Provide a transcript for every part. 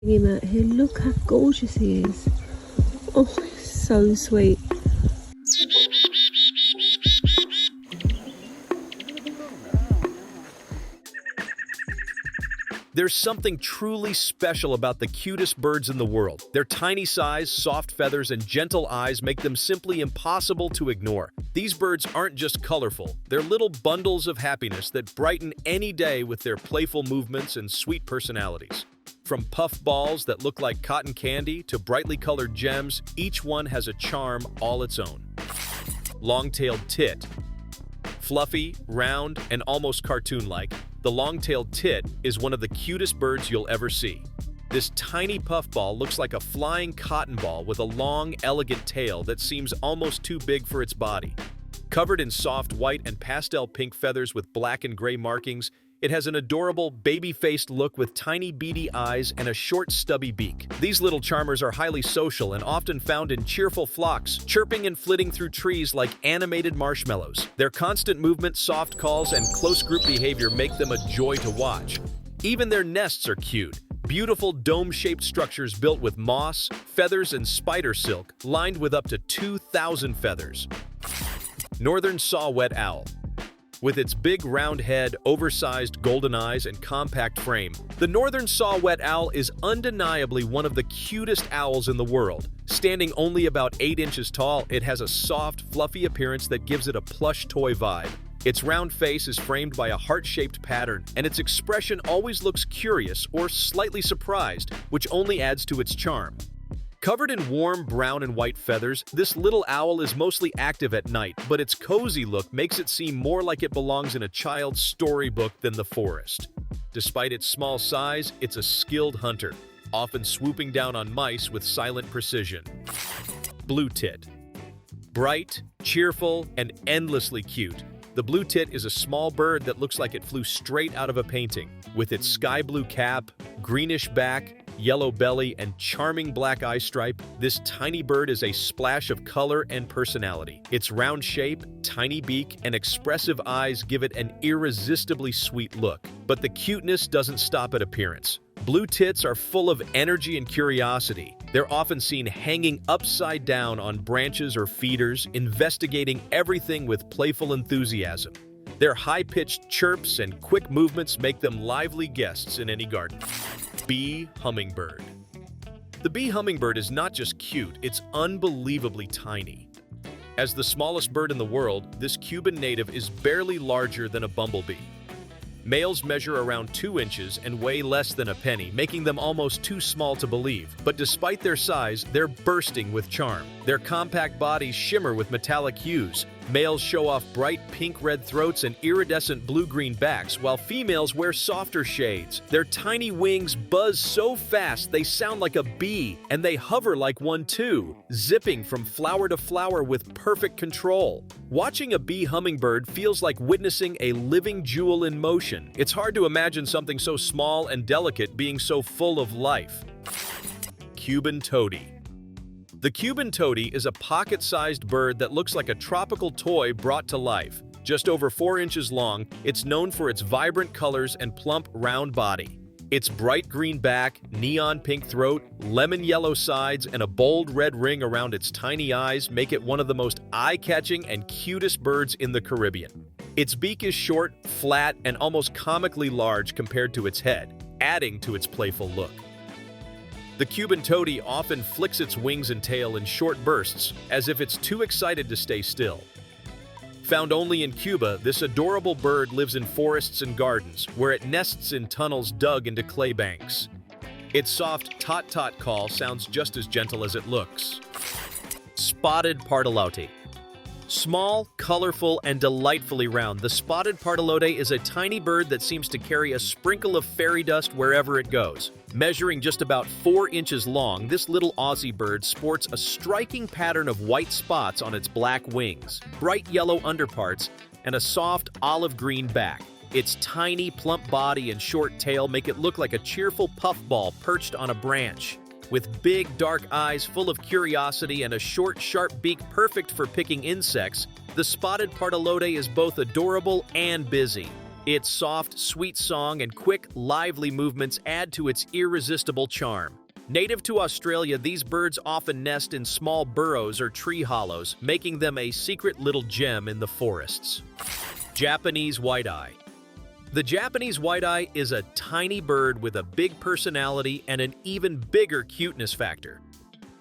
Him out here. Look how gorgeous he is. Oh, so sweet. There's something truly special about the cutest birds in the world. Their tiny size, soft feathers, and gentle eyes make them simply impossible to ignore. These birds aren't just colorful, they're little bundles of happiness that brighten any day with their playful movements and sweet personalities. From puff balls that look like cotton candy to brightly colored gems, each one has a charm all its own. Long-tailed tit. Fluffy, round, and almost cartoon-like, the long-tailed tit is one of the cutest birds you'll ever see. This tiny puffball looks like a flying cotton ball with a long, elegant tail that seems almost too big for its body. Covered in soft white and pastel pink feathers with black and gray markings, it has an adorable, baby-faced look with tiny beady eyes and a short, stubby beak. These little charmers are highly social and often found in cheerful flocks, chirping and flitting through trees like animated marshmallows. Their constant movement, soft calls, and close group behavior make them a joy to watch. Even their nests are cute. Beautiful dome-shaped structures built with moss, feathers, and spider silk, lined with up to 2,000 feathers. Northern Saw-whet owl. With its big round head, oversized golden eyes, and compact frame, the northern saw-whet owl is undeniably one of the cutest owls in the world. Standing only about 8 inches tall, it has a soft, fluffy appearance that gives it a plush toy vibe. Its round face is framed by a heart-shaped pattern, and its expression always looks curious or slightly surprised, which only adds to its charm. Covered in warm brown and white feathers, this little owl is mostly active at night, but its cozy look makes it seem more like it belongs in a child's storybook than the forest. Despite its small size, it's a skilled hunter, often swooping down on mice with silent precision. Blue tit. Bright, cheerful, and endlessly cute, the blue tit is a small bird that looks like it flew straight out of a painting. With its sky blue cap, greenish back, yellow belly, and charming black eye stripe, this tiny bird is a splash of color and personality. Its round shape, tiny beak, and expressive eyes give it an irresistibly sweet look. But the cuteness doesn't stop at appearance. Blue tits are full of energy and curiosity. They're often seen hanging upside down on branches or feeders, investigating everything with playful enthusiasm. Their high-pitched chirps and quick movements make them lively guests in any garden. Bee hummingbird. The bee hummingbird is not just cute, it's unbelievably tiny. As the smallest bird in the world, this Cuban native is barely larger than a bumblebee. Males measure around 2 inches and weigh less than a penny, making them almost too small to believe. But despite their size, they're bursting with charm. Their compact bodies shimmer with metallic hues. Males show off bright pink-red throats and iridescent blue-green backs, while females wear softer shades. Their tiny wings buzz so fast they sound like a bee, and they hover like one too, zipping from flower to flower with perfect control. Watching a bee hummingbird feels like witnessing a living jewel in motion. It's hard to imagine something so small and delicate being so full of life. Cuban tody. The Cuban tody is a pocket-sized bird that looks like a tropical toy brought to life. Just over 4 inches long, it's known for its vibrant colors and plump, round body. Its bright green back, neon pink throat, lemon yellow sides, and a bold red ring around its tiny eyes make it one of the most eye-catching and cutest birds in the Caribbean. Its beak is short, flat, and almost comically large compared to its head, adding to its playful look. The Cuban tody often flicks its wings and tail in short bursts, as if it's too excited to stay still. Found only in Cuba, this adorable bird lives in forests and gardens, where it nests in tunnels dug into clay banks. Its soft tot-tot call sounds just as gentle as it looks. Spotted pardalote. Small, colorful, and delightfully round, the spotted pardalote is a tiny bird that seems to carry a sprinkle of fairy dust wherever it goes. Measuring just about 4 inches long, this little Aussie bird sports a striking pattern of white spots on its black wings, bright yellow underparts, and a soft olive-green back. Its tiny, plump body and short tail make it look like a cheerful puffball perched on a branch. With big, dark eyes full of curiosity and a short, sharp beak perfect for picking insects, the spotted pardalote is both adorable and busy. Its soft, sweet song and quick, lively movements add to its irresistible charm. Native to Australia, these birds often nest in small burrows or tree hollows, making them a secret little gem in the forests. Japanese white-eye. The Japanese white-eye is a tiny bird with a big personality and an even bigger cuteness factor.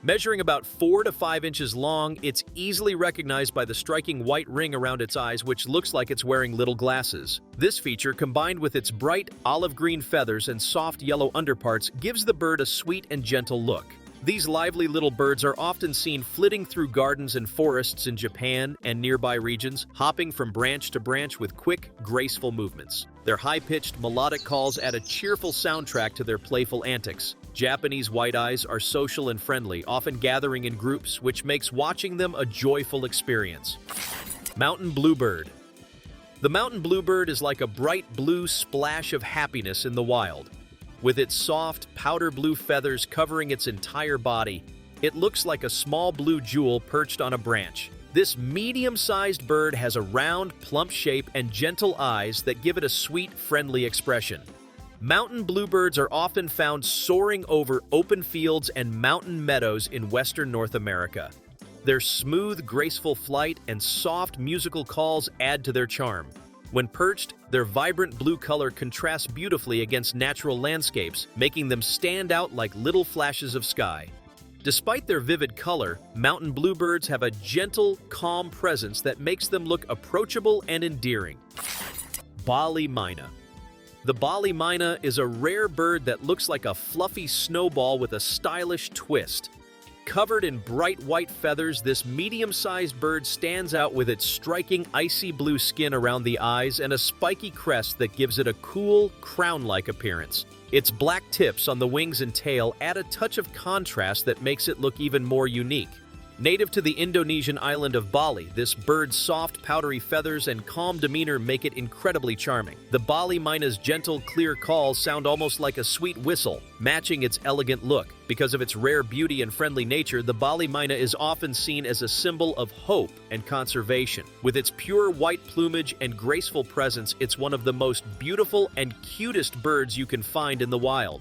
Measuring about 4 to 5 inches long, it's easily recognized by the striking white ring around its eyes, which looks like it's wearing little glasses. This feature, combined with its bright olive-green feathers and soft yellow underparts, gives the bird a sweet and gentle look. These lively little birds are often seen flitting through gardens and forests in Japan and nearby regions, hopping from branch to branch with quick, graceful movements. Their high-pitched, melodic calls add a cheerful soundtrack to their playful antics. Japanese white-eyes are social and friendly, often gathering in groups, which makes watching them a joyful experience. Mountain bluebird. The mountain bluebird is like a bright blue splash of happiness in the wild. With its soft, powder blue feathers covering its entire body, it looks like a small blue jewel perched on a branch. This medium-sized bird has a round, plump shape and gentle eyes that give it a sweet, friendly expression. Mountain bluebirds are often found soaring over open fields and mountain meadows in western North America. Their smooth, graceful flight and soft musical calls add to their charm. When perched, their vibrant blue color contrasts beautifully against natural landscapes, making them stand out like little flashes of sky. Despite their vivid color, mountain bluebirds have a gentle, calm presence that makes them look approachable and endearing. Bali myna. The Bali myna is a rare bird that looks like a fluffy snowball with a stylish twist. Covered in bright white feathers, this medium-sized bird stands out with its striking icy blue skin around the eyes and a spiky crest that gives it a cool, crown-like appearance. Its black tips on the wings and tail add a touch of contrast that makes it look even more unique. Native to the Indonesian island of Bali, this bird's soft, powdery feathers and calm demeanor make it incredibly charming. The Bali myna's gentle, clear calls sound almost like a sweet whistle, matching its elegant look. Because of its rare beauty and friendly nature, the Bali myna is often seen as a symbol of hope and conservation. With its pure white plumage and graceful presence, it's one of the most beautiful and cutest birds you can find in the wild.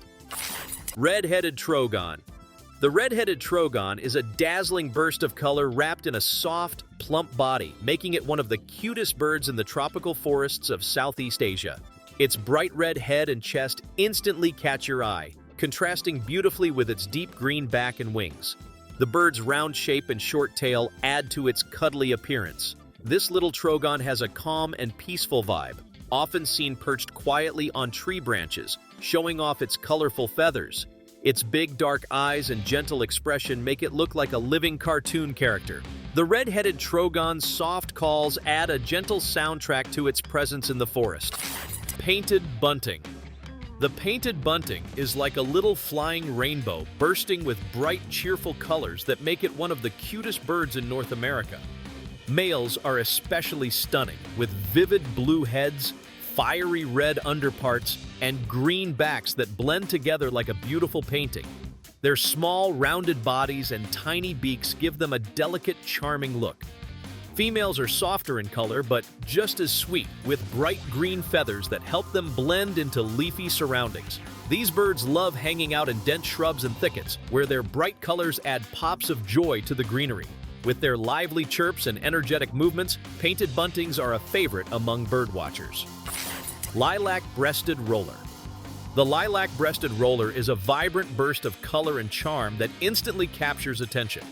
Red-headed trogon. The red-headed trogon is a dazzling burst of color wrapped in a soft, plump body, making it one of the cutest birds in the tropical forests of Southeast Asia. Its bright red head and chest instantly catch your eye, contrasting beautifully with its deep green back and wings. The bird's round shape and short tail add to its cuddly appearance. This little trogon has a calm and peaceful vibe, often seen perched quietly on tree branches, showing off its colorful feathers. Its big dark eyes and gentle expression make it look like a living cartoon character. The red-headed trogon's soft calls add a gentle soundtrack to its presence in the forest. Painted bunting. The painted bunting is like a little flying rainbow bursting with bright, cheerful colors that make it one of the cutest birds in North America. Males are especially stunning, with vivid blue heads, fiery red underparts, and green backs that blend together like a beautiful painting. Their small, rounded bodies and tiny beaks give them a delicate, charming look. Females are softer in color, but just as sweet, with bright green feathers that help them blend into leafy surroundings. These birds love hanging out in dense shrubs and thickets, where their bright colors add pops of joy to the greenery. With their lively chirps and energetic movements, painted buntings are a favorite among birdwatchers. Lilac-breasted roller. The lilac-breasted roller is a vibrant burst of color and charm that instantly captures attention.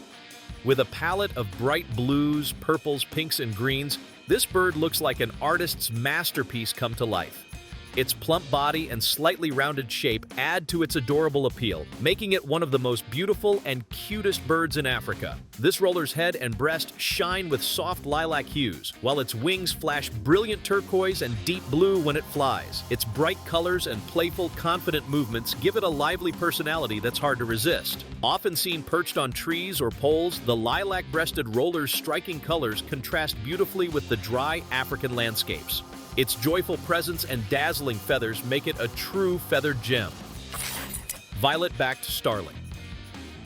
With a palette of bright blues, purples, pinks, and greens, this bird looks like an artist's masterpiece come to life. Its plump body and slightly rounded shape add to its adorable appeal, making it one of the most beautiful and cutest birds in Africa. This roller's head and breast shine with soft lilac hues, while its wings flash brilliant turquoise and deep blue when it flies. Its bright colors and playful, confident movements give it a lively personality that's hard to resist. Often seen perched on trees or poles, the lilac-breasted roller's striking colors contrast beautifully with the dry African landscapes. Its joyful presence and dazzling feathers make it a true feathered gem. Violet-backed starling.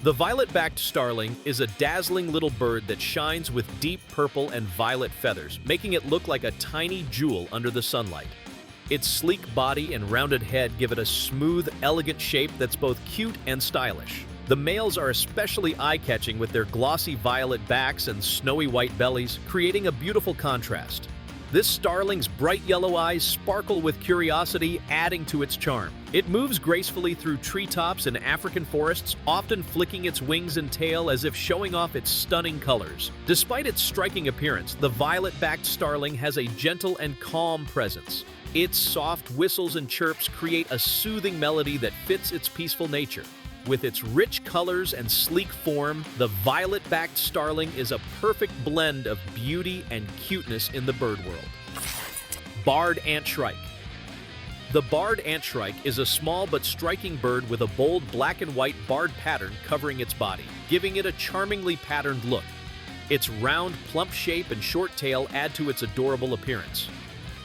The violet-backed starling is a dazzling little bird that shines with deep purple and violet feathers, making it look like a tiny jewel under the sunlight. Its sleek body and rounded head give it a smooth, elegant shape that's both cute and stylish. The males are especially eye-catching with their glossy violet backs and snowy white bellies, creating a beautiful contrast. This starling's bright yellow eyes sparkle with curiosity, adding to its charm. It moves gracefully through treetops and African forests, often flicking its wings and tail as if showing off its stunning colors. Despite its striking appearance, the violet-backed starling has a gentle and calm presence. Its soft whistles and chirps create a soothing melody that fits its peaceful nature. With its rich colors and sleek form, the violet-backed starling is a perfect blend of beauty and cuteness in the bird world. Barred antshrike. The barred antshrike is a small but striking bird with a bold black and white barred pattern covering its body, giving it a charmingly patterned look. Its round, plump shape and short tail add to its adorable appearance.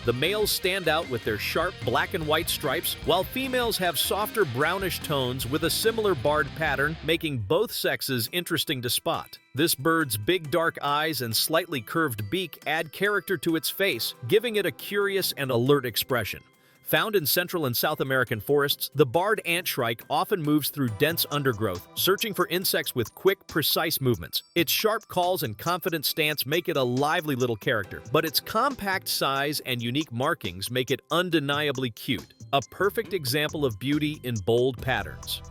The males stand out with their sharp black and white stripes, while females have softer brownish tones with a similar barred pattern, making both sexes interesting to spot. This bird's big dark eyes and slightly curved beak add character to its face, giving it a curious and alert expression. Found in Central and South American forests, the barred antshrike often moves through dense undergrowth, searching for insects with quick, precise movements. Its sharp calls and confident stance make it a lively little character, but its compact size and unique markings make it undeniably cute, a perfect example of beauty in bold patterns.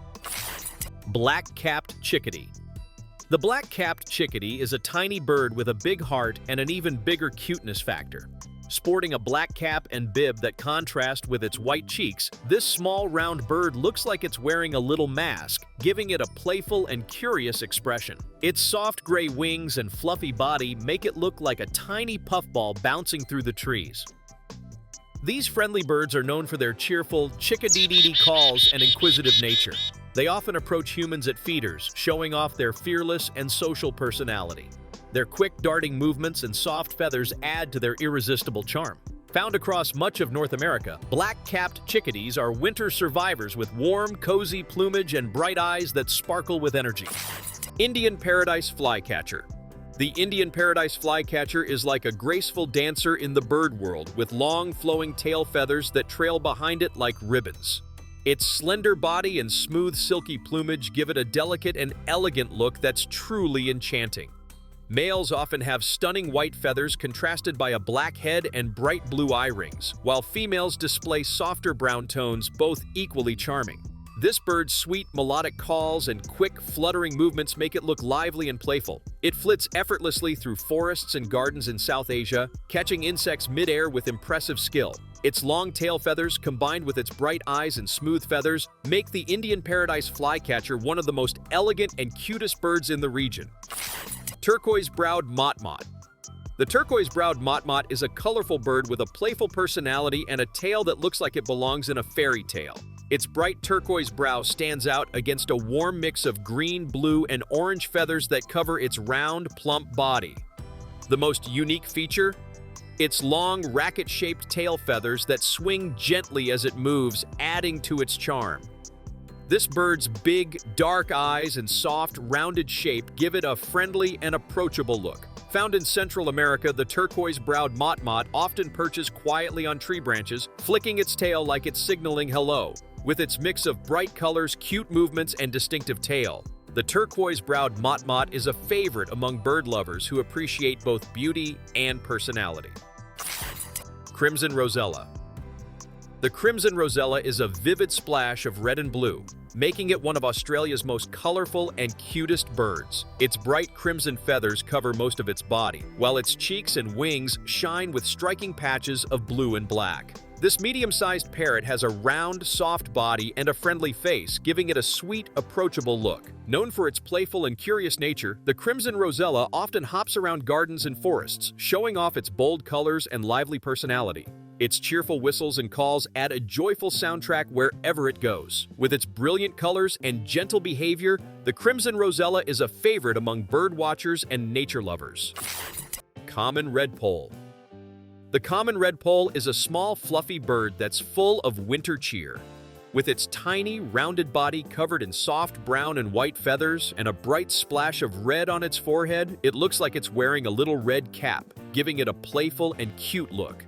Black-capped chickadee. The black-capped chickadee is a tiny bird with a big heart and an even bigger cuteness factor. Sporting a black cap and bib that contrast with its white cheeks, this small round bird looks like it's wearing a little mask, giving it a playful and curious expression. Its soft gray wings and fluffy body make it look like a tiny puffball bouncing through the trees. These friendly birds are known for their cheerful chickadee calls and inquisitive nature. They often approach humans at feeders, showing off their fearless and social personality. Their quick darting movements and soft feathers add to their irresistible charm. Found across much of North America, black-capped chickadees are winter survivors with warm, cozy plumage and bright eyes that sparkle with energy. Indian paradise flycatcher. The Indian paradise flycatcher is like a graceful dancer in the bird world with long, flowing tail feathers that trail behind it like ribbons. Its slender body and smooth, silky plumage give it a delicate and elegant look that's truly enchanting. Males often have stunning white feathers contrasted by a black head and bright blue eye rings, while females display softer brown tones, both equally charming. This bird's sweet, melodic calls and quick, fluttering movements make it look lively and playful. It flits effortlessly through forests and gardens in South Asia, catching insects mid-air with impressive skill. Its long tail feathers, combined with its bright eyes and smooth feathers, make the Indian paradise flycatcher one of the most elegant and cutest birds in the region. Turquoise-browed motmot. The turquoise-browed motmot is a colorful bird with a playful personality and a tail that looks like it belongs in a fairy tale. Its bright turquoise brow stands out against a warm mix of green, blue, and orange feathers that cover its round, plump body. The most unique feature? Its long, racket-shaped tail feathers that swing gently as it moves, adding to its charm. This bird's big, dark eyes and soft, rounded shape give it a friendly and approachable look. Found in Central America, the turquoise-browed motmot often perches quietly on tree branches, flicking its tail like it's signaling hello. With its mix of bright colors, cute movements, and distinctive tail, the turquoise-browed motmot is a favorite among bird lovers who appreciate both beauty and personality. Crimson rosella. The crimson rosella is a vivid splash of red and blue, making it one of Australia's most colorful and cutest birds. Its bright crimson feathers cover most of its body, while its cheeks and wings shine with striking patches of blue and black. This medium-sized parrot has a round, soft body and a friendly face, giving it a sweet, approachable look. Known for its playful and curious nature, the crimson rosella often hops around gardens and forests, showing off its bold colors and lively personality. Its cheerful whistles and calls add a joyful soundtrack wherever it goes. With its brilliant colors and gentle behavior, the crimson rosella is a favorite among bird watchers and nature lovers. Common redpoll. The common redpoll is a small, fluffy bird that's full of winter cheer. With its tiny, rounded body covered in soft brown and white feathers and a bright splash of red on its forehead, it looks like it's wearing a little red cap, giving it a playful and cute look.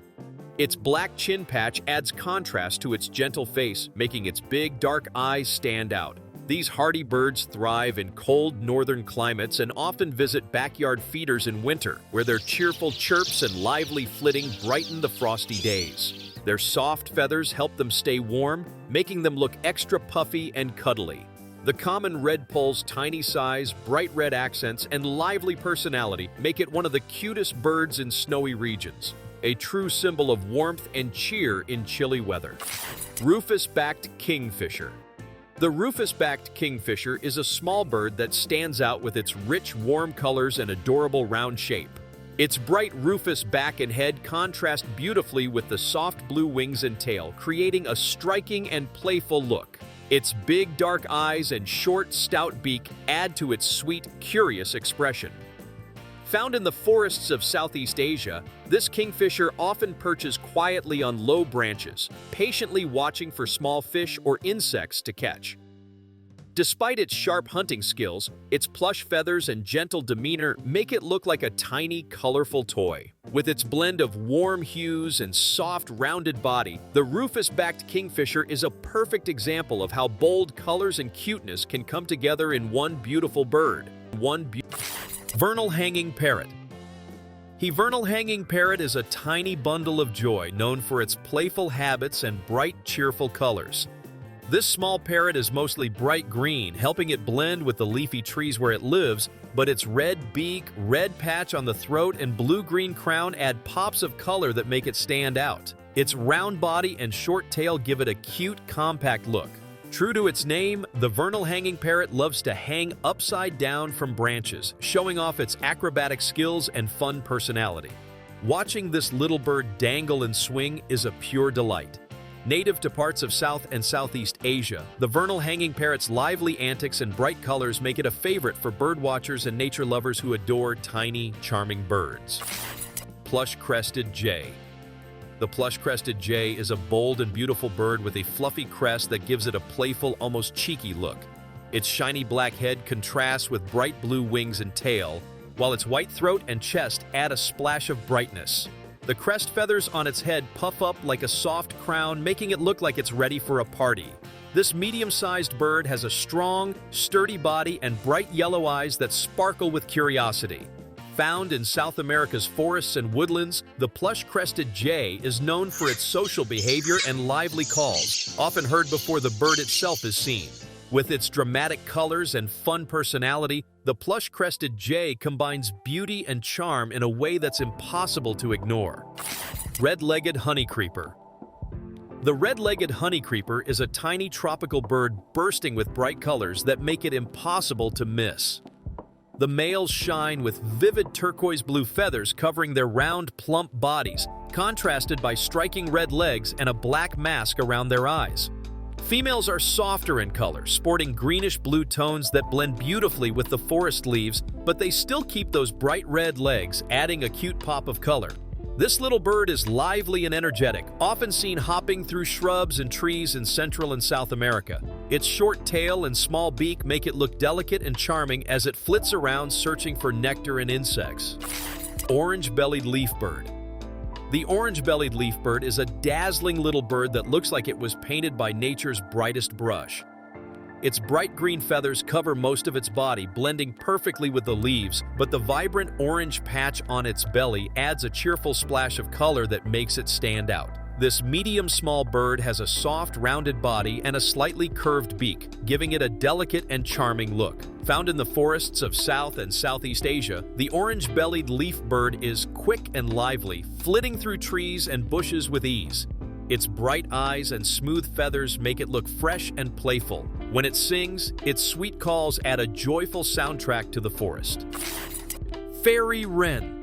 Its black chin patch adds contrast to its gentle face, making its big, dark eyes stand out. These hardy birds thrive in cold northern climates and often visit backyard feeders in winter, where their cheerful chirps and lively flitting brighten the frosty days. Their soft feathers help them stay warm, making them look extra puffy and cuddly. The common redpoll's tiny size, bright red accents, and lively personality make it one of the cutest birds in snowy regions, a true symbol of warmth and cheer in chilly weather. Rufous-backed kingfisher. The rufous-backed kingfisher is a small bird that stands out with its rich, warm colors and adorable round shape. Its bright rufous back and head contrast beautifully with the soft blue wings and tail, creating a striking and playful look. Its big dark eyes and short, stout beak add to its sweet, curious expression. Found in the forests of Southeast Asia, this kingfisher often perches quietly on low branches, patiently watching for small fish or insects to catch. Despite its sharp hunting skills, its plush feathers and gentle demeanor make it look like a tiny, colorful toy. With its blend of warm hues and soft, rounded body, the rufous-backed kingfisher is a perfect example of how bold colors and cuteness can come together in one beautiful bird. Vernal hanging parrot. The vernal hanging parrot is a tiny bundle of joy known for its playful habits and bright, cheerful colors. This small parrot is mostly bright green, helping it blend with the leafy trees where it lives, but its red beak, red patch on the throat, and blue-green crown add pops of color that make it stand out. Its round body and short tail give it a cute, compact look. True to its name, the vernal hanging parrot loves to hang upside down from branches, showing off its acrobatic skills and fun personality. Watching this little bird dangle and swing is a pure delight. Native to parts of South and Southeast Asia, the vernal hanging parrot's lively antics and bright colors make it a favorite for birdwatchers and nature lovers who adore tiny, charming birds. Plush-crested jay. The plush-crested jay is a bold and beautiful bird with a fluffy crest that gives it a playful, almost cheeky look. Its shiny black head contrasts with bright blue wings and tail, while its white throat and chest add a splash of brightness. The crest feathers on its head puff up like a soft crown, making it look like it's ready for a party. This medium-sized bird has a strong, sturdy body and bright yellow eyes that sparkle with curiosity. Found in South America's forests and woodlands, the plush-crested jay is known for its social behavior and lively calls, often heard before the bird itself is seen. With its dramatic colors and fun personality, the plush-crested jay combines beauty and charm in a way that's impossible to ignore. Red-legged honeycreeper. The red-legged honeycreeper is a tiny tropical bird bursting with bright colors that make it impossible to miss. The males shine with vivid turquoise blue feathers covering their round, plump bodies, contrasted by striking red legs and a black mask around their eyes. Females are softer in color, sporting greenish-blue tones that blend beautifully with the forest leaves, but they still keep those bright red legs, adding a cute pop of color. This little bird is lively and energetic, often seen hopping through shrubs and trees in Central and South America. Its short tail and small beak make it look delicate and charming as it flits around searching for nectar and insects. Orange-bellied leafbird. The orange-bellied leafbird is a dazzling little bird that looks like it was painted by nature's brightest brush. Its bright green feathers cover most of its body, blending perfectly with the leaves, but the vibrant orange patch on its belly adds a cheerful splash of color that makes it stand out. This medium-small bird has a soft, rounded body and a slightly curved beak, giving it a delicate and charming look. Found in the forests of South and Southeast Asia, the orange-bellied leafbird is quick and lively, flitting through trees and bushes with ease. Its bright eyes and smooth feathers make it look fresh and playful. When it sings, its sweet calls add a joyful soundtrack to the forest. Fairywren.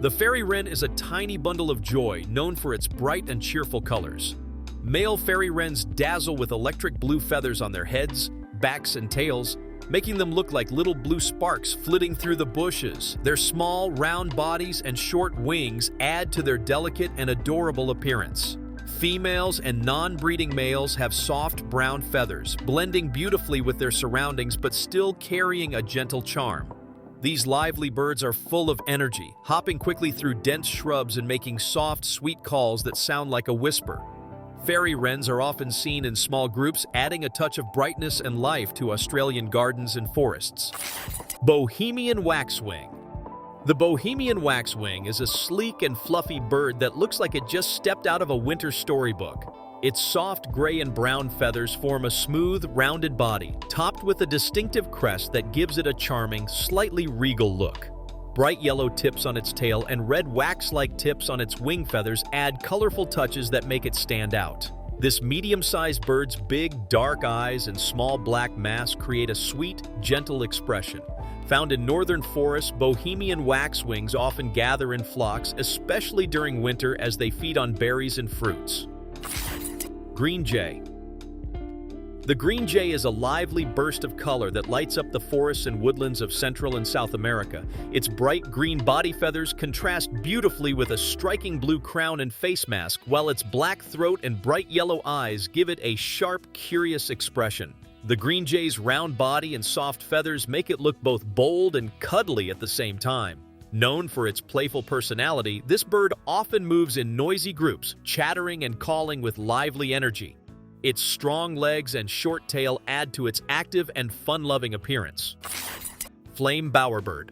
The fairywren is a tiny bundle of joy known for its bright and cheerful colors. Male fairywrens dazzle with electric blue feathers on their heads, backs, and tails, making them look like little blue sparks flitting through the bushes. Their small, round bodies and short wings add to their delicate and adorable appearance. Females and non-breeding males have soft brown feathers, blending beautifully with their surroundings but still carrying a gentle charm. These lively birds are full of energy, hopping quickly through dense shrubs and making soft, sweet calls that sound like a whisper. Fairywrens are often seen in small groups, adding a touch of brightness and life to Australian gardens and forests. Bohemian waxwing. The Bohemian waxwing is a sleek and fluffy bird that looks like it just stepped out of a winter storybook. Its soft gray and brown feathers form a smooth, rounded body, topped with a distinctive crest that gives it a charming, slightly regal look. Bright yellow tips on its tail and red wax-like tips on its wing feathers add colorful touches that make it stand out. This medium-sized bird's big, dark eyes and small black mask create a sweet, gentle expression. Found in northern forests, Bohemian waxwings often gather in flocks, especially during winter as they feed on berries and fruits. Green jay. The green jay is a lively burst of color that lights up the forests and woodlands of Central and South America. Its bright green body feathers contrast beautifully with a striking blue crown and face mask, while its black throat and bright yellow eyes give it a sharp, curious expression. The green jay's round body and soft feathers make it look both bold and cuddly at the same time. Known for its playful personality, this bird often moves in noisy groups, chattering and calling with lively energy. Its strong legs and short tail add to its active and fun-loving appearance. Flame bowerbird.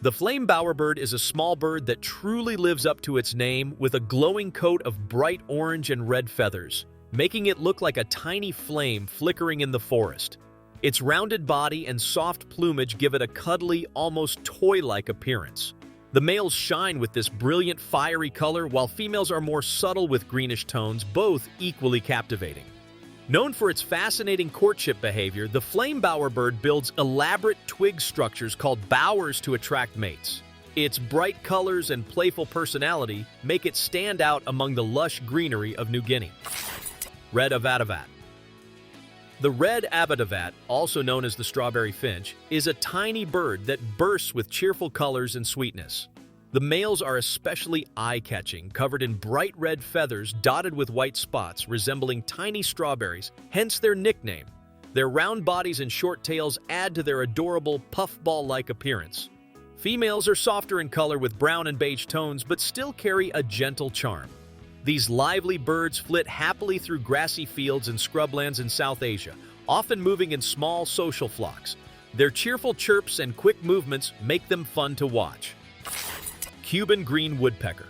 The flame bowerbird is a small bird that truly lives up to its name with a glowing coat of bright orange and red feathers, making it look like a tiny flame flickering in the forest. Its rounded body and soft plumage give it a cuddly, almost toy-like appearance. The males shine with this brilliant, fiery color, while females are more subtle with greenish tones, both equally captivating. Known for its fascinating courtship behavior, the flame bowerbird builds elaborate twig structures called bowers to attract mates. Its bright colors and playful personality make it stand out among the lush greenery of New Guinea. Red avadavat. The red avadavat, also known as the strawberry finch, is a tiny bird that bursts with cheerful colors and sweetness. The males are especially eye-catching, covered in bright red feathers dotted with white spots resembling tiny strawberries, hence their nickname. Their round bodies and short tails add to their adorable puffball-like appearance. Females are softer in color with brown and beige tones, but still carry a gentle charm. These lively birds flit happily through grassy fields and scrublands in South Asia, often moving in small social flocks. Their cheerful chirps and quick movements make them fun to watch. Cuban green woodpecker.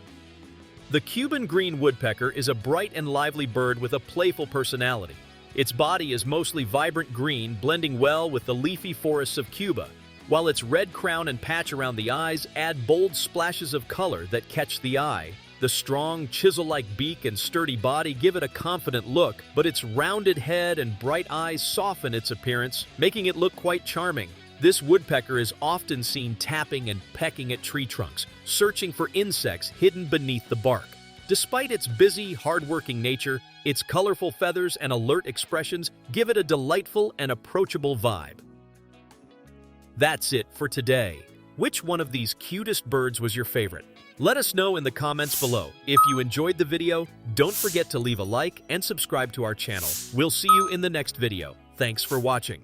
The Cuban green woodpecker is a bright and lively bird with a playful personality. Its body is mostly vibrant green, blending well with the leafy forests of Cuba, while its red crown and patch around the eyes add bold splashes of color that catch the eye. The strong, chisel-like beak and sturdy body give it a confident look, but its rounded head and bright eyes soften its appearance, making it look quite charming. This woodpecker is often seen tapping and pecking at tree trunks, searching for insects hidden beneath the bark. Despite its busy, hard-working nature, its colorful feathers and alert expressions give it a delightful and approachable vibe. That's it for today. Which one of these cutest birds was your favorite? Let us know in the comments below. If you enjoyed the video, don't forget to leave a like and subscribe to our channel. We'll see you in the next video. Thanks for watching.